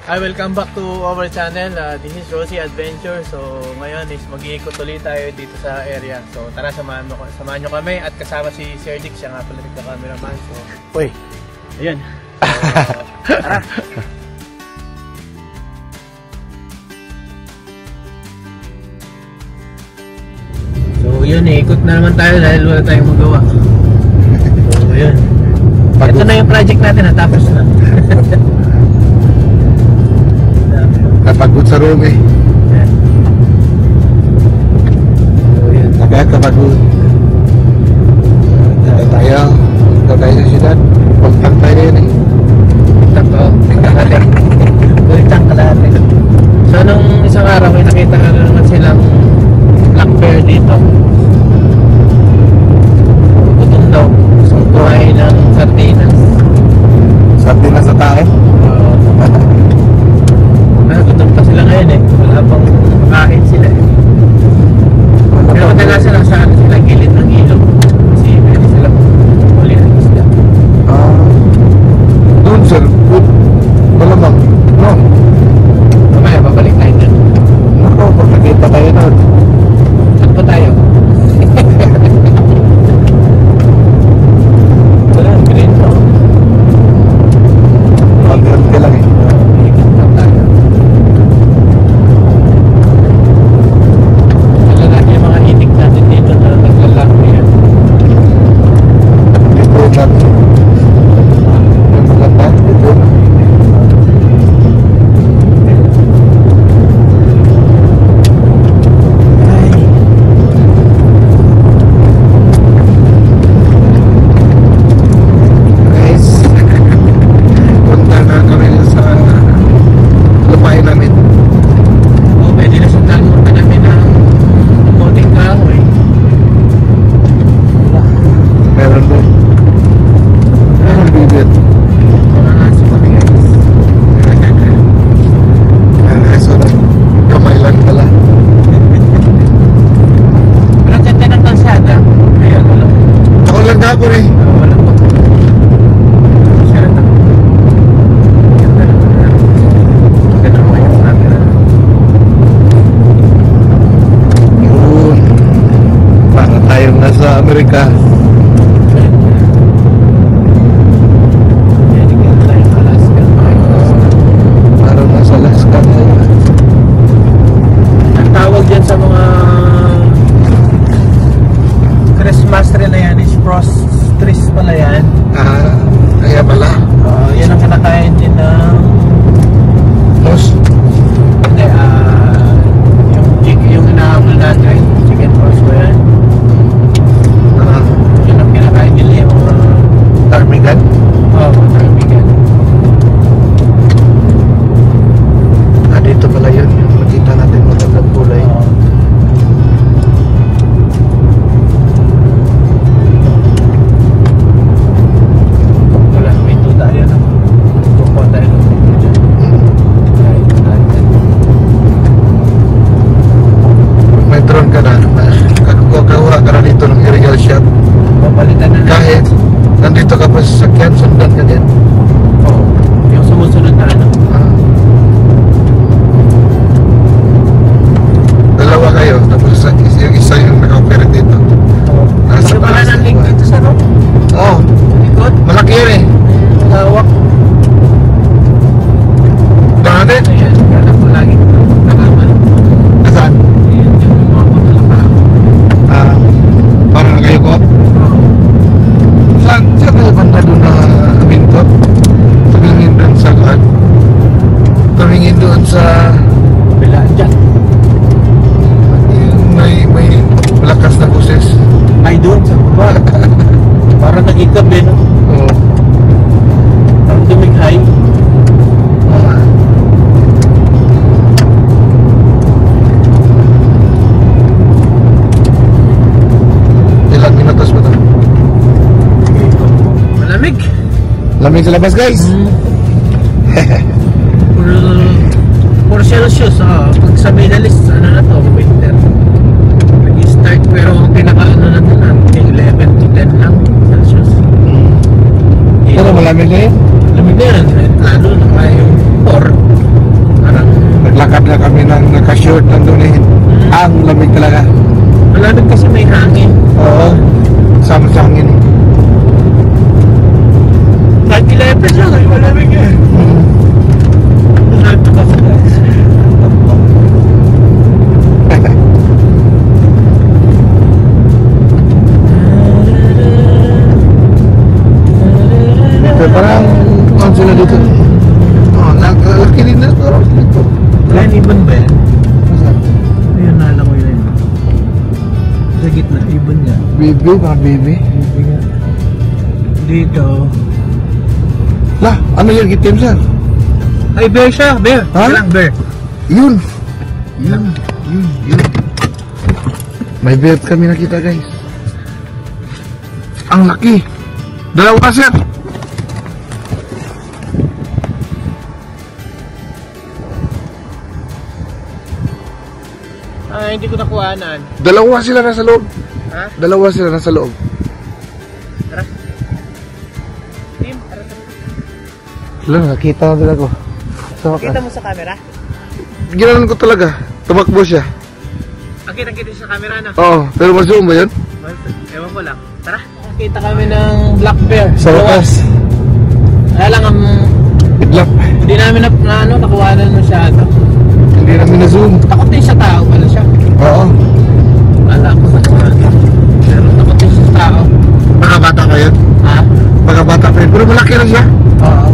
Welcome back to our channel. This is Rosie Adventure. So ngayon is mag-iikot ulit tayo dito sa area. So tara, samahan nyo kami. At kasama si Sir Dick, siya nga pala nagka-cameraman. So, uy, ayun. So, tara. So yun, ikot na naman tayo dahil wala tayong magawa. So yun. Ito na yung project natin, natapos na. Kapagod sa room eh. So yun. Kapagod. Tayo sa siyudad. Pagtang tayo yun eh. Pagtang to. Pagtang kalate. So nung isang araw may nakita na naman silang black bear dito. Gutom daw. So buhay ng sardinas. Sardinas sa tae? Gutom pa sila ngayon eh. Wala pang makain sila eh. Pero kadalasan lang sa sila gilid ng ilog. Kasi pwede sila huli ng isda. Doon sir, malamang. No. Mamaya, babalik tayo dyan. Nako, pag nakita tayo doon. Saan pa tayo? Wala, green no? Mag-grante lang eh. Ikot lang tayo. Malalaki yung mga itik natin dito na naglalaro yan. Dito natin. Yung maganda, dito. Guys, punta na kami sa lupain namin. O, pwede na sundan mo pa namin ng konting kahoy. Meron doon. Meron bibit. Mga aso kami guys. So, kamay lang pala. Walang ganda ng kalsada. Ayan, walang Ako lang ako eh. walang pa. Siya na. Ganda na. Ganda naman yung camera. Yun. Para tayong nasa Amerika. Yan, ganda yung Alaska. Para nasa Alaska. Ang tawag dyan sa mga Christmas tree na yan is frost trees pala yan. Kaya pala. Yan ang kinakain din ng Moose. hindi, yung inahabol natin, chicken horse ba yan? Yan ang kinakain nila yung Tarmigan. tarmigan. Dito pala yun. Yung makita natin magandang kulay. Wala, may tuta yan. Kukuha tayo ng video dyan. May drone ka na. Kakuha ka na dito ng aerial shot. Papalitan na Kahit nandito ka pa sa sakyan, sundan ka din. yung sumusunod na ano. Dalawa kayo. Tapos yung isa yung naka-operate dito. Ano pala ng link dito sa room? Oo. Likod? Malaki yun eh. Lawak. Natin? Ayan, kala ko lagi nalaman. Nasaan? Ayan, yung mga paglalakao. Parang kayo ko? Saan kayo banda doon na minto? Tumingin doon sa kan? Tumingin doon sa Bilaan dyan. yung may malakas na boses. Ay doon sa baba. Parang nag-ikab eh, no? Oo. Parang dumighay. Ilang minutos ba ito? Malamig. Lamig sa labas guys. For Celsius, pag sa Middle East, ano na to, winter. Nag-start pero ang pinaka-ano na doon, 11 to 10 lang Celsius. Pero malamig na yun. Lamig na yan, lalo na kaya yung 4. bibi, mga bibi. Dito. Lah, ano yan itim sir? Ay, bear siya. Bear. Ha? Lang, bear. Yun. May bear kami nakita guys. Ang laki. Dalawa sir. Hindi ko nakuhanan. Dalawa sila nasa loob. Ha? Dalawa sila nasa loob. Tara. Tim, tara. Wala, nakita na talaga ko. Kita mo sa camera? Ginanon ko talaga. Tumakbo siya. Kita sa camera na. Oo, pero ma-zoom ba yun? Ewan ko lang. Tara. Nakita kami ng black bear. Sa wakas. Kaya lang Bidlap. hindi namin nakuhanan masyado. Hindi namin na-zoom. Takot din sa tao pala siya. Oo. Wala ko sa camera. Pero takot din sa tao. Pagkabata pa yun? Ha? Pagkabata pa yun. Pero malaki na siya. Oo.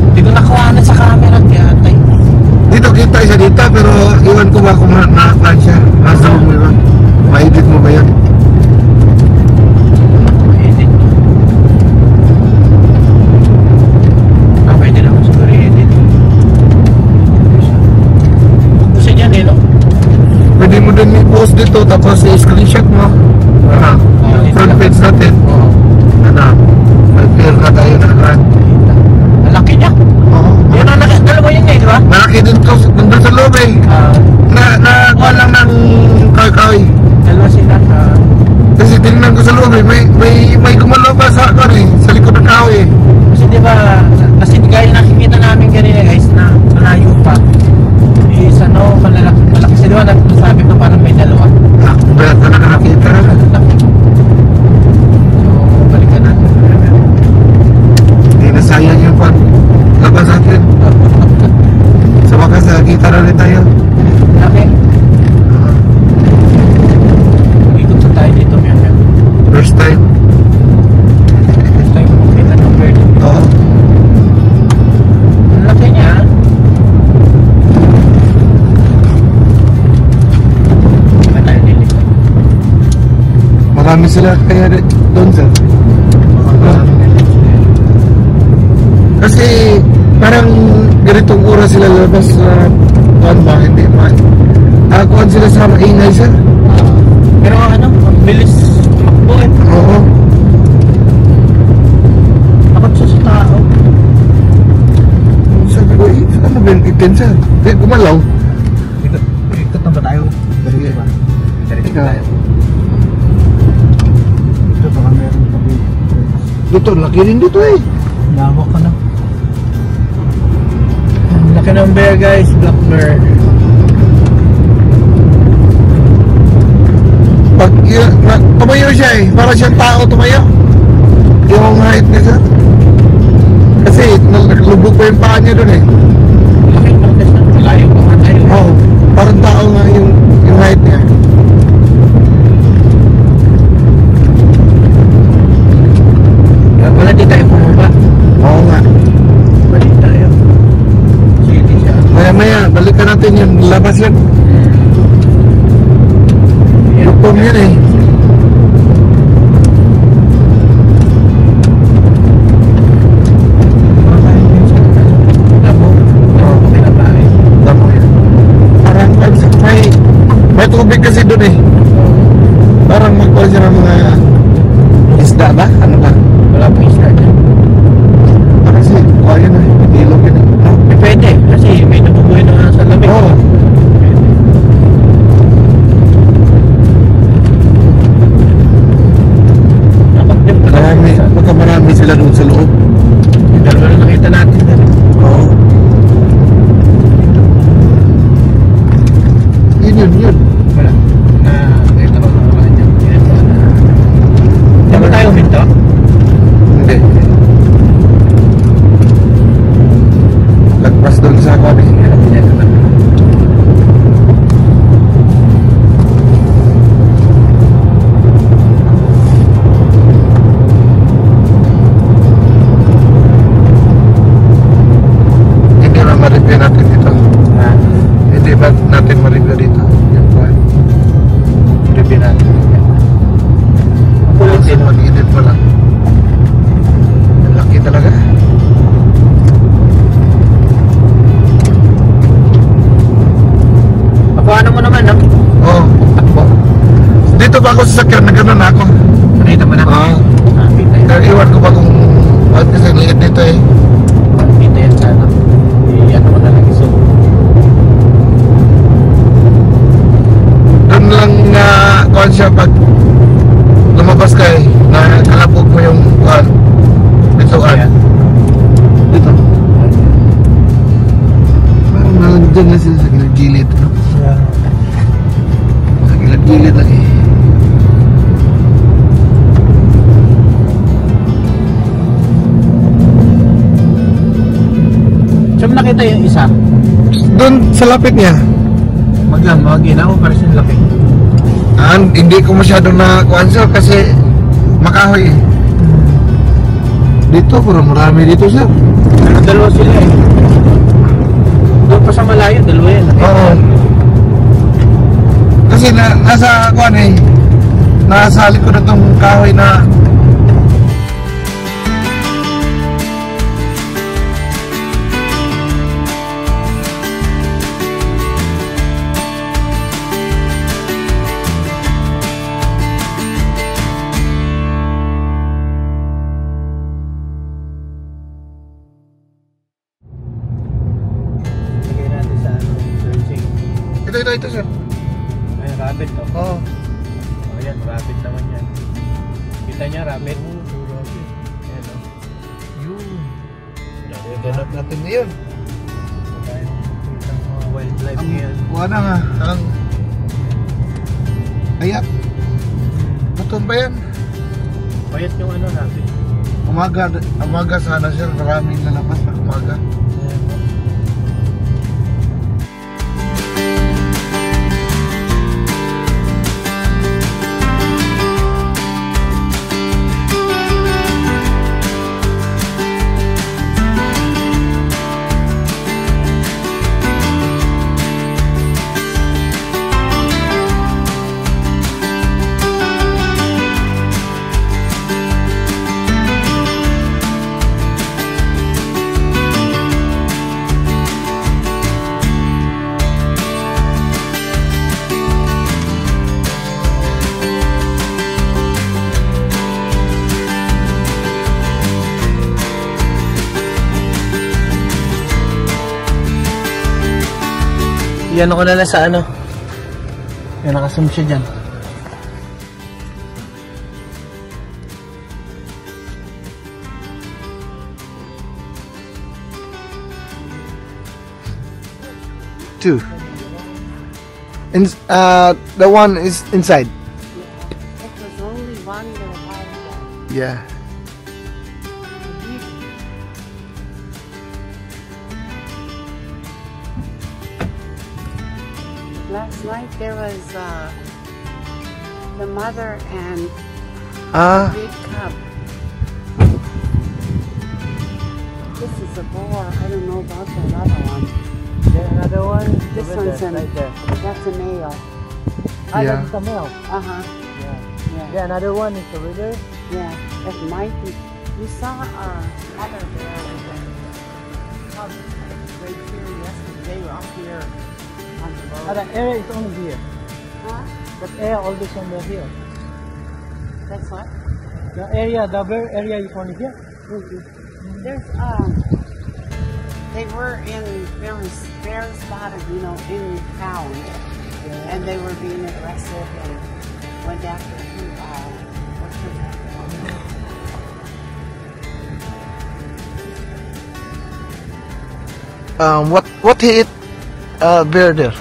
Hindi ko nakuhanan sa camera kaya tay. Dito kita isa dito pero iwan ko ba kung na-plan siya. Nasa mo yun. Ma-edit mo ba yun? Edit. Pwede naman siguro edit. Gusto niya no? Pwede mo din i-post dito tapos i-screenshot mo. Front page natin. Ano? May pair na tayo na agad. Ang laki niya. Oo. Yan ang dalawa yun di ba? Malaki din to. Nandun sa loob eh. Nakuha lang ng kaway-kaway. Dalawa sila. Kasi tinignan ko sa loob eh. May gumalaw pa sa akin eh. Sa likod ng kaway eh. Kasi di ba, kasi gaya nakikita namin kanina guys na malayo pa. Is malaki kasi di ba sabi ko parang may dalawa. Kaya talaga nakita na. Laki. So, balikan natin. Hindi na sayang yung pan. Labas natin. Sa wakas nakita na rin tayo. Laki. Ikot na tayo dito Mia. First time. First time makita ng bird. Oo. Ang laki niya. Ba tayo nilito? Marami sila kaya doon sir. Kasi parang ganitong oras sila lalabas sa kuwan ba? Hindi ba? Kuwan sila sa maingay sir. Pero ang bilis tumakbo eh. Oo. Takot siya sa tao. Sabi ko, ano ba yung itin sir? Hindi, gumalaw. Ikot na ba tayo? Sige. Diretso Ikaw. tayo. Ito baka meron pa dito. Dito, laki rin dito eh. Lawak ka na. Ang laki ng bear guys, black bear. Pag tumayo siya eh. Para siyang tao tumayo. Yung height niya sir. Kasi naglubog pa yung paa niya doon eh. Laki ng test na. Malayo pa nga tayo. Oo. Parang tao nga yung height niya. Kaya pala di tayo bumaba. Oo nga. Balik tayo. Sige siya. Maya-maya, balikan natin yung labas yan. Lupom yun eh. Parang may tubig kasi doon eh. Parang magkuha siya ng mga isda ba? Ano ba? Wala pong start yan. Kasi kuha yun eh. Ilog yun eh. No? Pwede, kasi may nabubuhay na sa lamig. Oo. Marami sila doon sa loob. Yung dalawa na nakita natin. Oo. Yun. Wala. Ito ba mga kanya? Hindi ba tayo uminto? Hindi. Lagpas doon sa ako eh. Ito yung isa. Doon sa lapit niya. Magina ako para siyang laki. Hindi ko masyadong nakuha sir kasi makahoy eh. Dito, puro marami dito sir. Pero dalawa sila eh. Doon pa sa malayo, dalawa yan. Oo. Kasi nasa kuan eh. Nasa likod na itong kahoy na ito sir. Ay, rabbit to. Oo. Oh, yan, rabbit naman yan. Kita niya, rabbit. Rabbit. Yan o. Yun. Ganap natin ngayon. tayong kitang mga wildlife ngayon. Wala nga. Ayak. Baton ba yan? Payat yung ano, rabbit. Umaga sana sir. Maraming lalabas na umaga. Yan ako na lang sa ano. Yan, nakasum siya dyan. Two. The one is inside. It was only one little while ago. Yeah. Last night there was the mother and big cub. This is a boar. I don't know about that other one. Then another one. This over one's there, in, right there. that's a male. Ah, Yeah. that's the male. Uh-huh. Yeah. Yeah. Yeah, another one is over there. Yeah. That might be. You saw a mother bear with a cub right here yesterday. They were up here on the road. That area is only here. Huh? That area always under here. That's what? The area, the bear area is only here. There's they were in very spotted, you know, in town, and they were being aggressive and went after what's her name? What he eat bear there?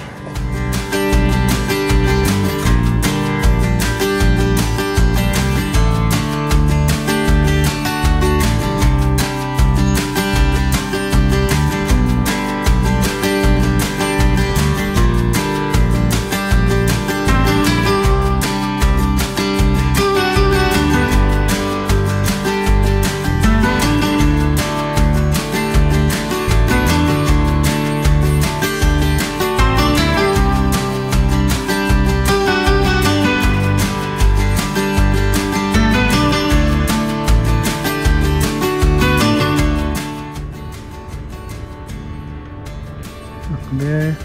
Bear.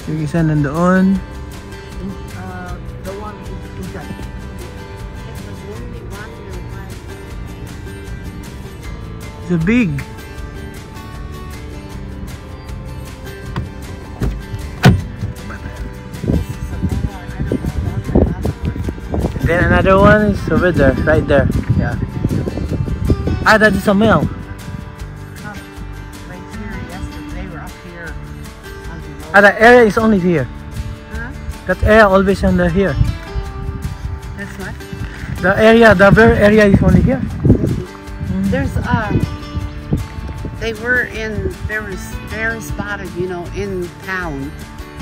Yung isa nandoon. The one inside. It was only one little while ago. It's a big. Then another one is over there, right there. Yeah. Ah, that is a male. Right here yesterday. They were up here on the road. Ah, the area is only here. Huh? That area always under here. That's what? The area, the bear area is only here. There's they were very spotted, you know, in town,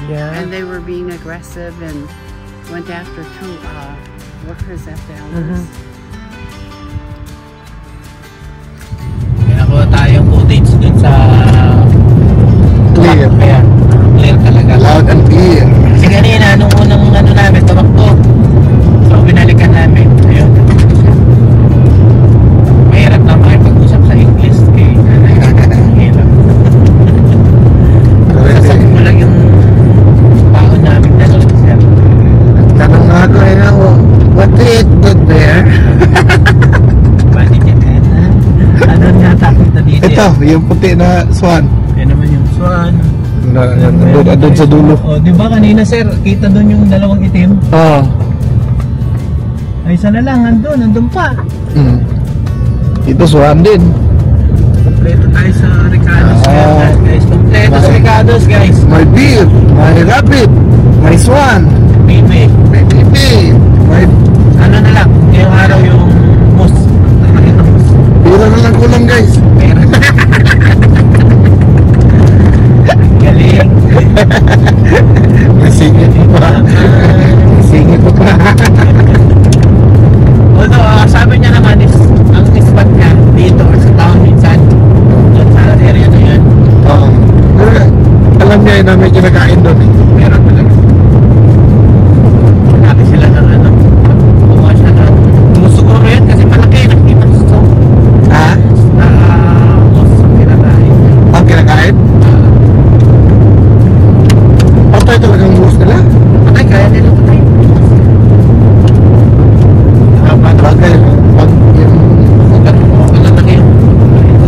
Yeah. and they were being aggressive and went after two workers at the Elders. May nakuha tayong footage dun sa Clear. Ayan. Clear talaga. Loud and clear. Kasi kanina, nung unang ano namin, tumakbo. So, binalikan namin. Ayun. Mahirap na makipag-usap sa English. Kaya, hirap. Sasakit mo lang yung baon namin dalawa, sir. Tanong nga ako what do you eat good there? Bali niya, ano nga takot na dito? Ito, yung puti na swan. Yan naman yung swan. Doon sa dulo. Oh, di ba kanina, sir, kita doon yung dalawang itim? Oo. Ay, isa na lang, andun pa. Ito swan din. Kompleto tayo sa Ricardo's guys. Kompleto sa Ricardo's, guys. May beer, may rabbit, may swan, Baby. may pipi, may Ano na lang, ngayong araw yung moose. Nakita moose. bira na lang kulang guys. Meron. Galing. May singit pa. May singit pa. Although, sabi niya naman is, ang spot niya dito sa town minsan. Doon sa area na yan. Oo. Pero alam niya na may kinakain doon eh. Meron talaga. Hanapin sila ng ano. Kumuha siya ng siguro yan kasi malaki. Nakikita ko sa Ha? moose ang kinakain. Ang kinakain? Patay talagang moose nila. Patay, kaya nila patay. Bagay, pag yung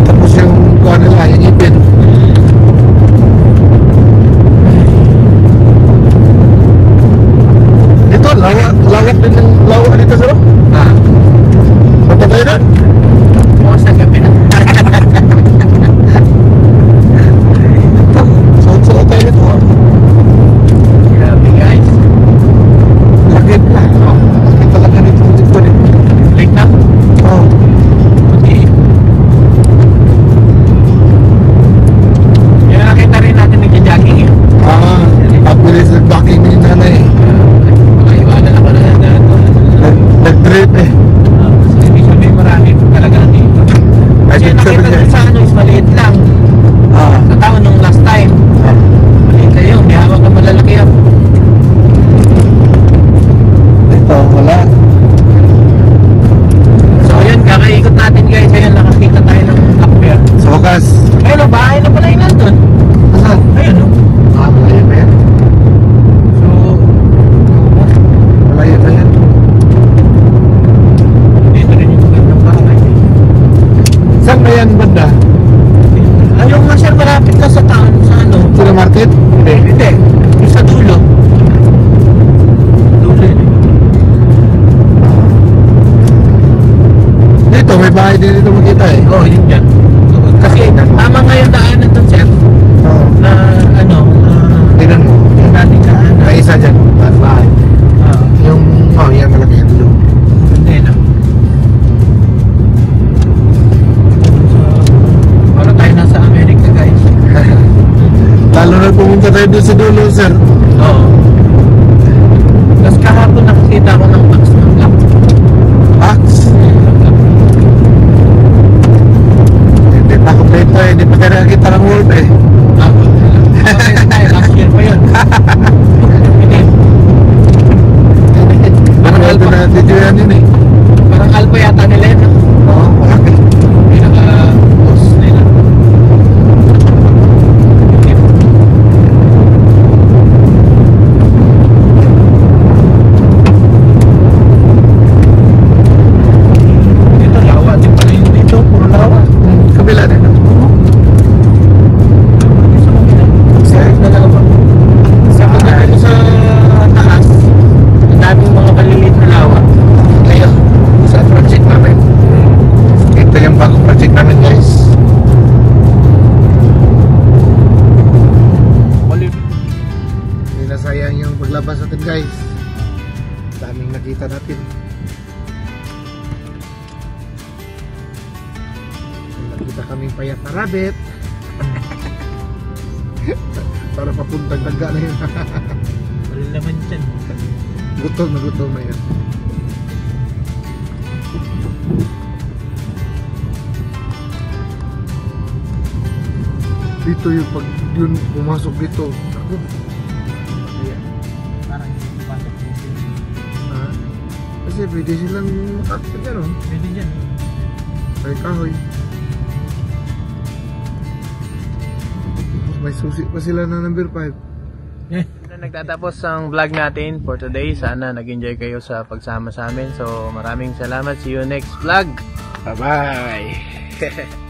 tapos yung kuha nila, yung ipin. Dito, lawak din yung lawak dito sir. Punta tayo na. Bukas na gabi na. Suot-suot tayo dito. Grabe guys. Lakit na. Lakit talaga dito dito. Late na? Oo. Okay. Yung nakita rin natin nagja-jogging yun. Pabilis nag-backing ni nanay. Makaiwanan ako na Nag-trip eh. So, ibig sabihin marami talaga dito. Kasi Ay, nakita dito ko sa ano is maliit lang. Sa taon nung last time. Maliit na yun. May hawak ka malalaki yan. Ito, wala. So ayun, kakaikot natin guys. Ayun, nakakita tayo ng black bear. Sa wakas. Ayun o, bahay na pala yun nandun. Asan? Ayun o. Malayo pa yan. So, Malayo pa yan. dito rin yung magandang bahay. Saan ba yan banda? Ayaw nga sir, malapit ka sa town, sa ano? Sila market? Hindi. Yung sa dulo. Dulo yun eh. Dito, may bahay din dito makita eh. Oo, yun dyan. Kasi tama nga yung daanan doon sir. Oo. Na ano, Tingnan mo. yung dating daanan. May isa dyan. Bahay. Yung, yan malaki yan dito. Hindi na. So, para tayo nasa Amerika guys. Lalo na pumunta tayo doon sa dulo, sir. Oo. Tapos kahapon nakakita ko ng box ng black. Axe. Hindi pa kompleto eh. Hindi pa tayo nakakita ng world eh. Last year pa yun. Hindi. Parang Ito alpha. na video yan yun eh. Parang alpha yata nila yun. No? Oo, malaki. Pinaka-boss nila. Dito lawa din pala yun dito. Puro lawa. Kabila din. Isa kaming payat na rabbit. Para papuntang daga na yun. Wala naman dyan. Gutom na yan. Dito yung pag yun pumasok dito. Ako. Ayan. Parang hindi pasok dito. Ha? Kasi pwede silang makakita dyan, oh. Pwede dyan. Ay kahoy. May susi pa sila na number 5. Nagtatapos ang vlog natin for today. Sana nag-enjoy kayo sa pagsama sa amin. So maraming salamat. See you next vlog. Bye-bye.